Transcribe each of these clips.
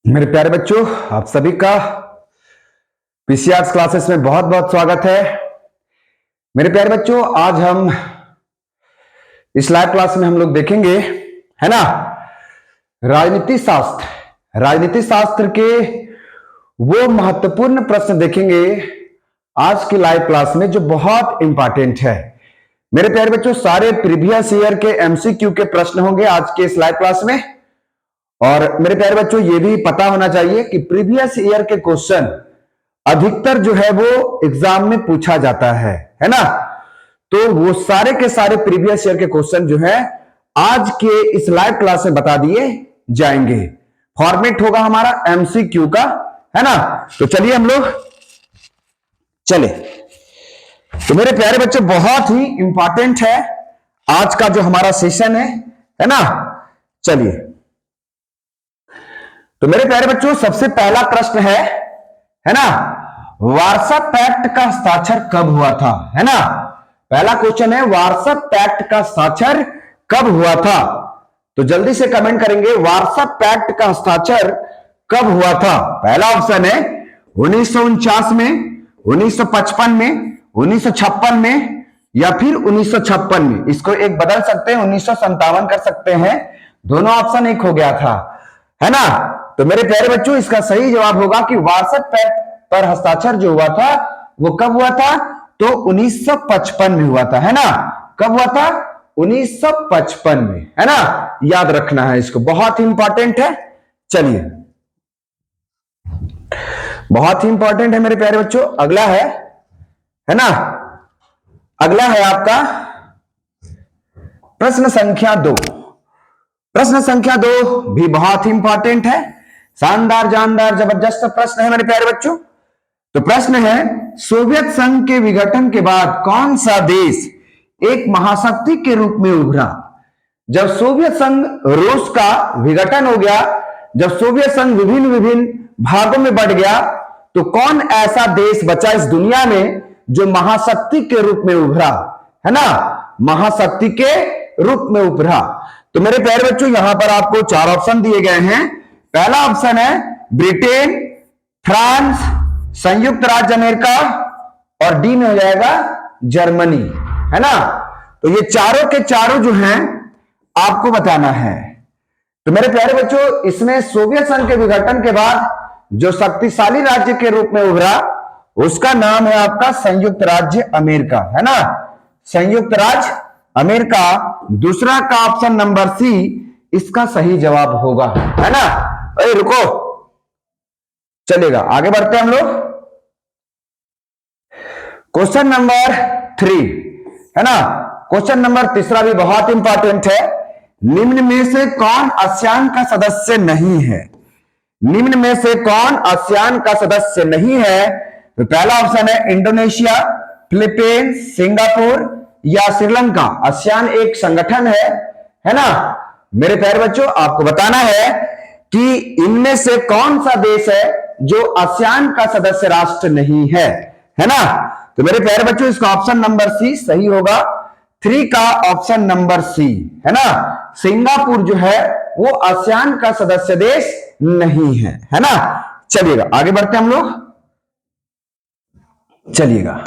मेरे प्यारे बच्चों, आप सभी का पीसीआर्स क्लासेस में बहुत बहुत स्वागत है। मेरे प्यारे बच्चों, आज हम इस लाइव क्लास में हम लोग देखेंगे, है ना, राजनीति शास्त्र के वो महत्वपूर्ण प्रश्न देखेंगे आज की लाइव क्लास में, जो बहुत इंपॉर्टेंट है। मेरे प्यारे बच्चों, सारे प्रीवियस ईयर के एमसीक्यू के प्रश्न होंगे आज के इस लाइव क्लास में। और मेरे प्यारे बच्चों, ये भी पता होना चाहिए कि प्रीवियस ईयर के क्वेश्चन अधिकतर जो है वो एग्जाम में पूछा जाता है ना। तो वो सारे के सारे प्रीवियस ईयर के क्वेश्चन जो है आज के इस लाइव क्लास में बता दिए जाएंगे। फॉर्मेट होगा हमारा एमसीक्यू का, है ना। तो चलिए हम लोग चले। तो मेरे प्यारे बच्चे, बहुत ही इंपॉर्टेंट है आज का जो हमारा सेशन है ना। चलिए, तो मेरे प्यारे बच्चों, सबसे पहला प्रश्न है ना, वारसा पैक्ट का हस्ताक्षर कब हुआ था, है ना। पहला क्वेश्चन है, वारसा पैक्ट का हस्ताक्षर कब हुआ था। तो जल्दी से कमेंट करेंगे, वारसा पैक्ट का हस्ताक्षर कब हुआ था। पहला ऑप्शन है 1949 में, 1955 में, 1956 में, या फिर 1956 में। इसको एक बदल सकते हैं, 1957 कर सकते हैं। दोनों ऑप्शन एक हो गया था, है ना। तो मेरे प्यारे बच्चों, इसका सही जवाब होगा कि वारसा पैक्ट पर हस्ताक्षर जो हुआ था वो कब हुआ था, तो 1955 में हुआ था, है ना। कब हुआ था, 1955 में, है ना। याद रखना है इसको, बहुत ही इंपॉर्टेंट है। चलिए, बहुत ही इंपॉर्टेंट है मेरे प्यारे बच्चों। अगला है ना, अगला है आपका प्रश्न संख्या 2। प्रश्न संख्या 2 भी बहुत ही इंपॉर्टेंट है, शानदार जानदार जबरदस्त प्रश्न है मेरे प्यारे बच्चों। तो प्रश्न है, सोवियत संघ के विघटन के बाद कौन सा देश एक महाशक्ति के रूप में उभरा। जब सोवियत संघ रूस का विघटन हो गया, जब सोवियत संघ विभिन्न विभिन्न भागों में बढ़ गया, तो कौन ऐसा देश बचा इस दुनिया में जो महाशक्ति के रूप में उभरा, है ना, महाशक्ति के रूप में उभरा। तो मेरे प्यारे बच्चों, यहां पर आपको 4 ऑप्शन दिए गए हैं। पहला ऑप्शन है ब्रिटेन, फ्रांस, संयुक्त राज्य अमेरिका, और डी में हो जाएगा जर्मनी, है ना। तो ये चारों के चारों जो हैं आपको बताना है। तो मेरे प्यारे बच्चों, इसमें सोवियत संघ के विघटन के बाद जो शक्तिशाली राज्य के रूप में उभरा उसका नाम है आपका संयुक्त राज्य अमेरिका, है ना, संयुक्त राज्य अमेरिका। दूसरा का ऑप्शन नंबर सी इसका सही जवाब होगा, है ना। अरे रुको, चलेगा, आगे बढ़ते हैं हम लोग। क्वेश्चन नंबर 3, है ना। क्वेश्चन नंबर तीसरा भी बहुत इंपॉर्टेंट है। निम्न में से कौन आसियान का सदस्य नहीं है। निम्न में से कौन आसियान का सदस्य नहीं है। तो पहला ऑप्शन है इंडोनेशिया, फिलीपींस, सिंगापुर या श्रीलंका। आसियान एक संगठन है ना। मेरे प्यारे बच्चों, आपको बताना है कि इनमें से कौन सा देश है जो आसियान का सदस्य राष्ट्र नहीं है ना। तो मेरे प्यारे बच्चों, इसका ऑप्शन नंबर सी सही होगा। 3 का ऑप्शन नंबर सी, है ना, सिंगापुर जो है वो आसियान का सदस्य देश नहीं है ना। चलिएगा, आगे बढ़ते हम लोग। चलिएगा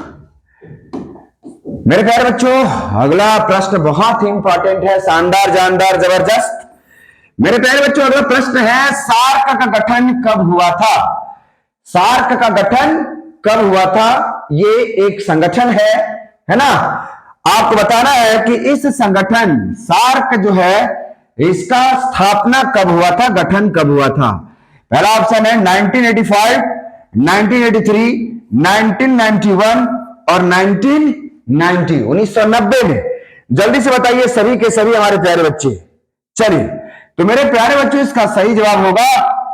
मेरे प्यारे बच्चों, अगला प्रश्न बहुत ही इंपॉर्टेंट है, शानदार जानदार जबरदस्त। मेरे प्यारे बच्चों, अगला प्रश्न है, सार्क का गठन कब हुआ था। सार्क का गठन कब हुआ था। ये एक संगठन है ना। आपको बताना है कि इस संगठन सार्क जो है इसका स्थापना कब हुआ था, गठन कब हुआ था। पहला ऑप्शन है 1985, 1983, 1991 और 1990 में। जल्दी से बताइए सभी के सभी हमारे प्यारे बच्चे। चलिए, तो मेरे प्यारे बच्चों, इसका सही जवाब होगा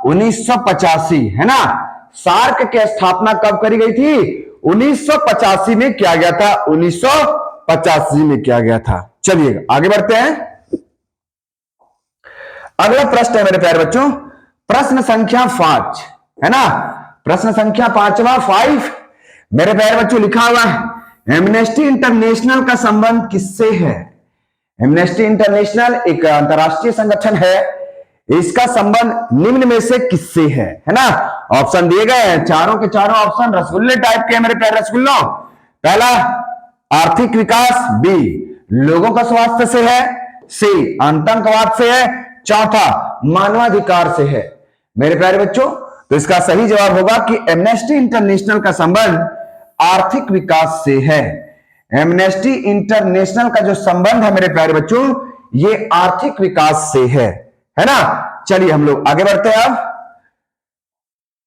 1985, है ना। सार्क की स्थापना कब करी गई थी, 1985 में किया गया था, 1985 में किया गया था। चलिए आगे बढ़ते हैं। अगला प्रश्न है मेरे प्यारे बच्चों, प्रश्न संख्या 5, है ना। प्रश्न संख्या 5वां, 5 मेरे प्यारे बच्चों लिखा हुआ है, एमनेस्टी इंटरनेशनल का संबंध किससे है? एमनेस्टी इंटरनेशनल एक अंतरराष्ट्रीय संगठन है, इसका संबंध निम्न में से किससे है ना? ऑप्शन दिए गए हैं, चारों के चारों ऑप्शन रसगुल्ले टाइप के मेरे प्यारे रसगुल्लों। पहला आर्थिक विकास, बी लोगों का स्वास्थ्य से है, सी आतंकवाद से है, चौथा मानवाधिकार से है। मेरे प्यारे बच्चों, तो इसका सही जवाब होगा कि एमनेस्टी इंटरनेशनल का संबंध आर्थिक विकास से है। एमनेस्टी इंटरनेशनल का जो संबंध है मेरे प्यारे बच्चों, ये आर्थिक विकास से है ना? चलिए हम लोग आगे बढ़ते हैं। अब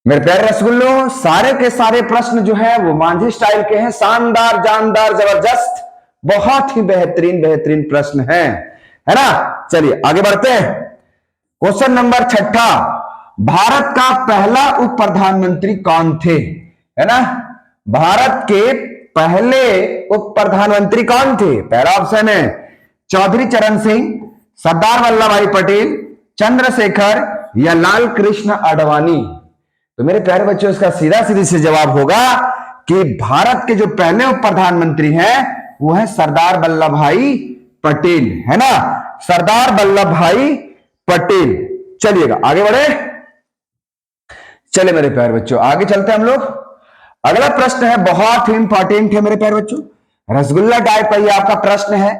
मेरे प्यारे रसगुल्लों, सारे के सारे प्रश्न जो है वो मांझी स्टाइल के हैं, शानदार, जानदार, जबरदस्त, बहुत ही बेहतरीन बेहतरीन प्रश्न है ना? चलिए आगे बढ़ते हैं। क्वेश्चन नंबर 6, भारत का पहला उप प्रधानमंत्री कौन थे? है ना? भारत के पहले उप प्रधानमंत्री कौन थे? पहला ऑप्शन है चौधरी चरण सिंह, सरदार वल्लभ भाई पटेल, चंद्रशेखर या लाल कृष्ण आडवाणी। तो मेरे प्यारे बच्चों, इसका सीधा सीधी से जवाब होगा कि भारत के जो पहले उप प्रधानमंत्री हैं वो है सरदार वल्लभ भाई पटेल, है ना? सरदार वल्लभ भाई पटेल। चलिएगा आगे बढ़े। चले मेरे प्यारे बच्चों, आगे चलते हैं हम लोग। अगला प्रश्न है, बहुत ही इंपॉर्टेंट है मेरे प्यारे बच्चों, रसगुल्ला टाइप का ये आपका प्रश्न है।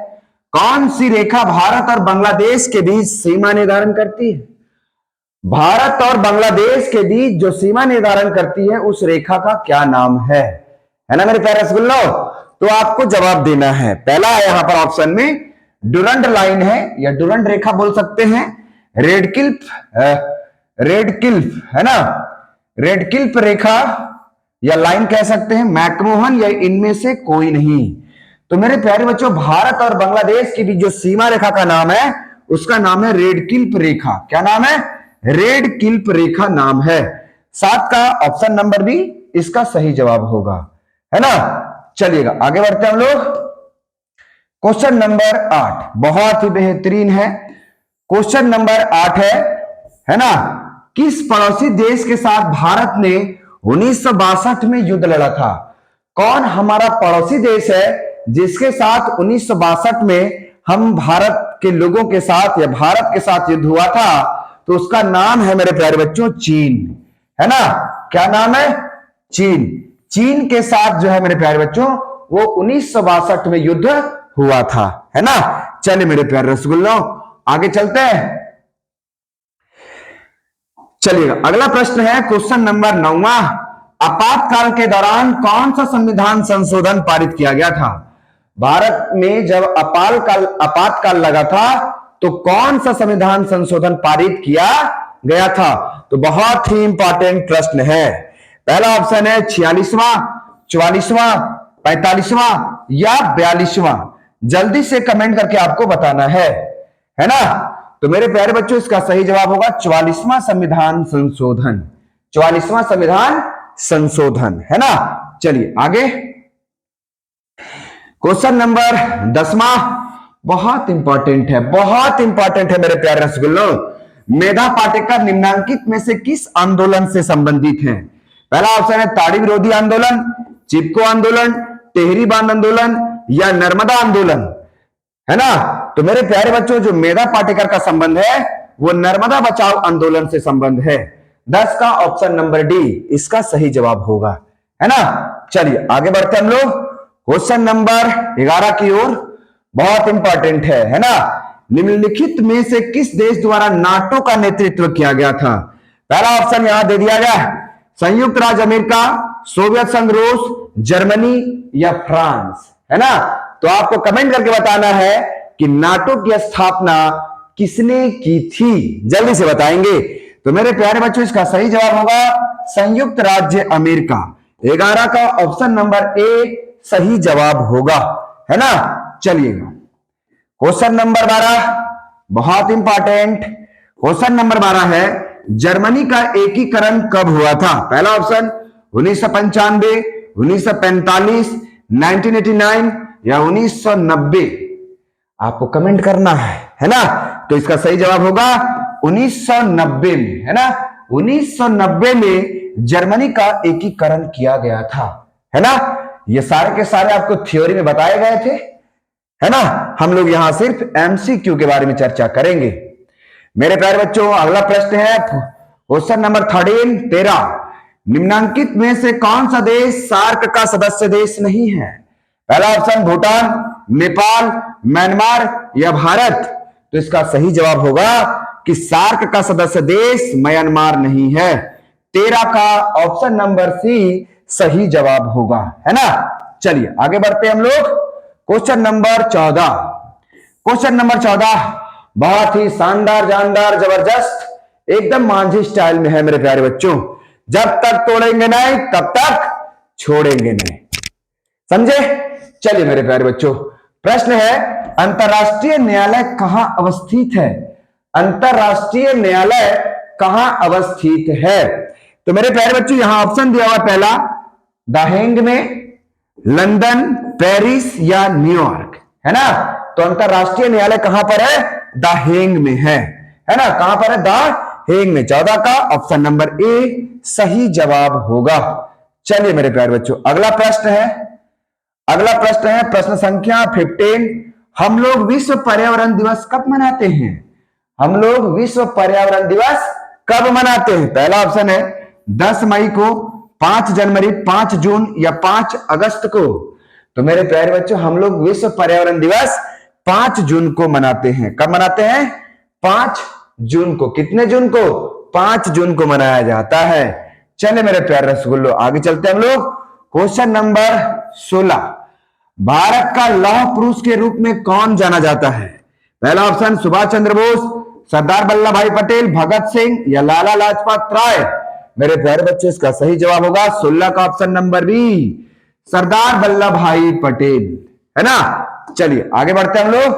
कौन सी रेखा भारत और बांग्लादेश के बीच सीमा निर्धारण करती है? भारत और बांग्लादेश के बीच जो सीमा निर्धारण करती है उस रेखा का क्या नाम है ना मेरे प्यारे रसगुल्लो? तो आपको जवाब देना है। पहला है यहां पर ऑप्शन में डुरंड लाइन है या डुरंड रेखा बोल सकते हैं, रेडक्लिफ है ना, रेडक्लिफ रेखा या लाइन कह सकते हैं, मैकमोहन या इनमें से कोई नहीं। तो मेरे प्यारे बच्चों, भारत और बांग्लादेश के बीच जो सीमा रेखा का नाम है उसका नाम है रेडक्लिफ रेखा। क्या नाम है? रेडक्लिफ रेखा नाम है। 7 का ऑप्शन नंबर बी इसका सही जवाब होगा, है ना? चलिएगा आगे बढ़ते हैं हम लोग। क्वेश्चन नंबर 8 बहुत ही बेहतरीन है। क्वेश्चन नंबर 8 है ना, किस पड़ोसी देश के साथ भारत ने 1962 में युद्ध लड़ा था? कौन हमारा पड़ोसी देश है जिसके साथ 1962 में हम भारत के लोगों के साथ या भारत के साथ युद्ध हुआ था? तो उसका नाम है मेरे प्यारे बच्चों चीन, है ना? क्या नाम है? चीन। चीन के साथ जो है मेरे प्यारे बच्चों वो 1962 में युद्ध हुआ था, है ना? चलिए मेरे प्यारे रसगुल्लों आगे चलते हैं। चलिएगा अगला प्रश्न है क्वेश्चन नंबर 9, आपातकाल के दौरान कौन सा संविधान संशोधन पारित किया गया था? भारत में जब आपातकाल लगा था तो कौन सा संविधान संशोधन पारित किया गया था? तो बहुत ही इंपॉर्टेंट प्रश्न है। पहला ऑप्शन है 46वां, 44वां, 45वां या 42वां। जल्दी से कमेंट करके आपको बताना है ना? तो मेरे प्यारे बच्चों, इसका सही जवाब होगा 44वां संविधान संशोधन। 44वां संविधान संशोधन, है ना? चलिए आगे। क्वेश्चन नंबर 10वां बहुत इंपॉर्टेंट है, बहुत इंपॉर्टेंट है मेरे प्यारे रसगुल्लों। मेधा पाटेकर निम्नांकित में से किस आंदोलन से संबंधित हैं? पहला ऑप्शन है ताड़ी विरोधी आंदोलन, चिपको आंदोलन, टेहरी बांध आंदोलन या नर्मदा आंदोलन, है ना? तो मेरे प्यारे बच्चों, जो मेधा पाटेकर का संबंध है वो नर्मदा बचाओ आंदोलन से संबंध है। 10 का ऑप्शन नंबर डी इसका सही जवाब होगा, है ना? चलिए आगे बढ़ते हम लोग क्वेश्चन नंबर 11 की ओर। बहुत इंपॉर्टेंट है ना? निम्नलिखित में से किस देश द्वारा नाटो का नेतृत्व किया गया था? पहला ऑप्शन यहां दे दिया गया, संयुक्त राज्य अमेरिका, सोवियत संघ रूस, जर्मनी या फ्रांस, है ना? तो आपको कमेंट करके बताना है कि नाटो की स्थापना किसने की थी, जल्दी से बताएंगे। तो मेरे प्यारे बच्चों, इसका सही जवाब होगा संयुक्त राज्य अमेरिका। 11 का ऑप्शन नंबर ए सही जवाब होगा, है ना? चलिएगा क्वेश्चन नंबर 12 बहुत इंपॉर्टेंट। क्वेश्चन नंबर 12 है, जर्मनी का एकीकरण कब हुआ था? पहला ऑप्शन 1995, 1945, 1989 या 1990। आपको कमेंट करना है ना? तो इसका सही जवाब होगा 1990 में, है ना? 1990 में जर्मनी का एकीकरण किया गया था, है ना? ये सारे के सारे आपको थ्योरी में बताए गए थे, है ना। हम लोग यहां सिर्फ एमसीक्यू के बारे में चर्चा करेंगे। मेरे प्यारे बच्चों, अगला प्रश्न है क्वेश्चन नंबर 13 निम्नांकित में से कौन सा देश सार्क का सदस्य देश नहीं है? पहला ऑप्शन भूटान, नेपाल, म्यांमार या भारत। तो इसका सही जवाब होगा कि सार्क का सदस्य देश म्यांमार नहीं है। 13 का ऑप्शन नंबर सी सही जवाब होगा, है ना। चलिए आगे बढ़ते हैं हम लोग। क्वेश्चन नंबर 14, क्वेश्चन नंबर 14 बहुत ही शानदार, जानदार, जबरदस्त, एकदम मांझी स्टाइल में है मेरे प्यारे बच्चों। जब तक तोड़ेंगे नहीं तब तक छोड़ेंगे नहीं, समझे। चलिए मेरे प्यारे बच्चों, प्रश्न है अंतरराष्ट्रीय न्यायालय कहां अवस्थित है? अंतरराष्ट्रीय न्यायालय कहां अवस्थित है? तो मेरे प्यारे बच्चों यहां ऑप्शन दिया हुआ, पहला द हेग में, लंदन, पेरिस या न्यूयॉर्क, है ना। तो अंतरराष्ट्रीय न्यायालय कहां पर है? द हेग में है ना। कहां पर है? द हेग में। 14 का ऑप्शन नंबर ए सही जवाब होगा। चलिए मेरे प्यारे बच्चों, अगला प्रश्न है, अगला प्रश्न है प्रश्न संख्या 15 हम लोग विश्व पर्यावरण दिवस कब मनाते हैं? हम लोग विश्व पर्यावरण दिवस कब मनाते हैं? पहला ऑप्शन है 10 मई को, 5 जनवरी, 5 जून या 5 अगस्त को। तो मेरे प्यारे बच्चों हम लोग विश्व पर्यावरण दिवस 5 जून को मनाते हैं। कब मनाते हैं? 5 जून को। कितने जून को? 5 जून को मनाया जाता है। चले मेरे प्यारे रसगुल्लो, आगे चलते हैं हम लोग। क्वेश्चन नंबर 16 भारत का लौह पुरुष के रूप में कौन जाना जाता है? पहला ऑप्शन सुभाष चंद्र बोस, सरदार वल्लभ भाई पटेल, भगत सिंह या लाला लाजपत राय। मेरे प्यारे बच्चे इसका सही जवाब होगा 16 का option number B, Sardar Vallabh भाई पटेल, है ना। चलिए आगे बढ़ते हैं हम लोग।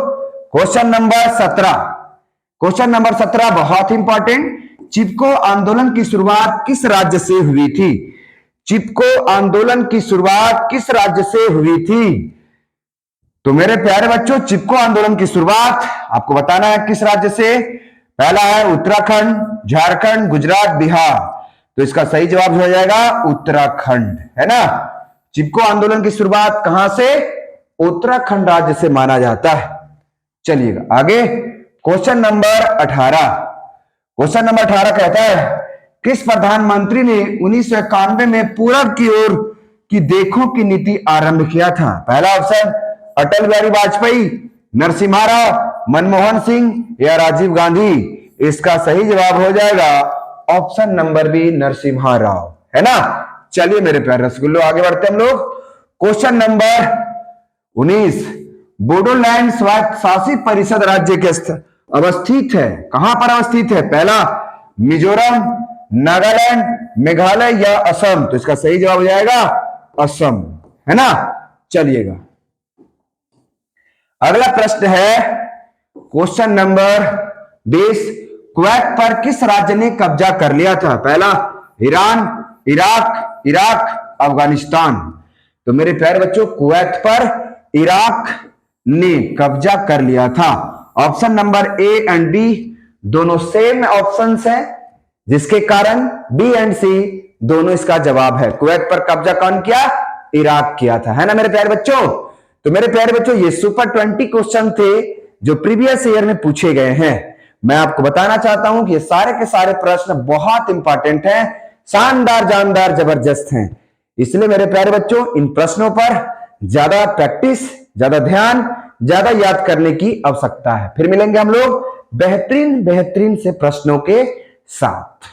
क्वेश्चन नंबर 17, क्वेश्चन नंबर 17 बहुत इंपॉर्टेंट, चिपको आंदोलन की शुरुआत किस राज्य से हुई थी? चिपको आंदोलन की शुरुआत किस राज्य से हुई थी? तो मेरे प्यारे बच्चों चिपको आंदोलन की शुरुआत आपको बताना है किस राज्य से। पहला है उत्तराखंड, झारखंड, गुजरात, बिहार। तो इसका सही जवाब हो जाएगा उत्तराखंड, है ना। चिपको आंदोलन की शुरुआत कहां से? उत्तराखंड राज्य से माना जाता है। चलिएगा आगे। क्वेश्चन नंबर 18, क्वेश्चन नंबर 18 कहता है किस प्रधानमंत्री ने 1991 में पूरब की ओर की देखो की नीति आरंभ किया था? पहला ऑप्शन अटल बिहारी वाजपेयी, नरसिम्हा राव, मनमोहन सिंह या राजीव गांधी। इसका सही जवाब हो जाएगा option number B Narasimha Rao, है ना। चलिए मेरे प्यारे रसगुल्लो आगे बढ़ते हम लोग। क्वेश्चन नंबर 19 बोडोलैंड स्वायत्त शासित परिषद राज्य के अवस्थित है, कहां पर अवस्थित है? पहला मिजोरम, नागालैंड, मेघालय या असम। तो इसका सही जवाब हो जाएगा असम, है ना। चलिएगा अगला प्रश्न है क्वेश्चन नंबर 20 कुवैत पर किस राज्य ने कब्जा कर लिया था? पहला ईरान, इराक, अफगानिस्तान। तो मेरे प्यारे बच्चों कुवैत पर इराक ने कब्जा कर लिया था। Option number A and B दोनों सेम ऑप्शंस हैं, जिसके कारण बी एंड सी दोनों इसका जवाब है। कुवैत पर कब्जा कौन किया? इराक किया था, है ना मेरे प्यारे बच्चों। तो मेरे प्यारे बच्चों ये सुपर 20 क्वेश्चन थे जो प्रीवियस ईयर में पूछे गए हैं। मैं आपको बताना चाहता हूं कि ये सारे के सारे प्रश्न बहुत इंपॉर्टेंट हैं, शानदार, जानदार, जबरदस्त हैं। इसलिए मेरे प्यारे बच्चों इन प्रश्नों पर ज्यादा प्रैक्टिस, ज्यादा ध्यान, ज्यादा याद करने की आवश्यकता है। फिर मिलेंगे हम लोग बेहतरीन से प्रश्नों के साथ।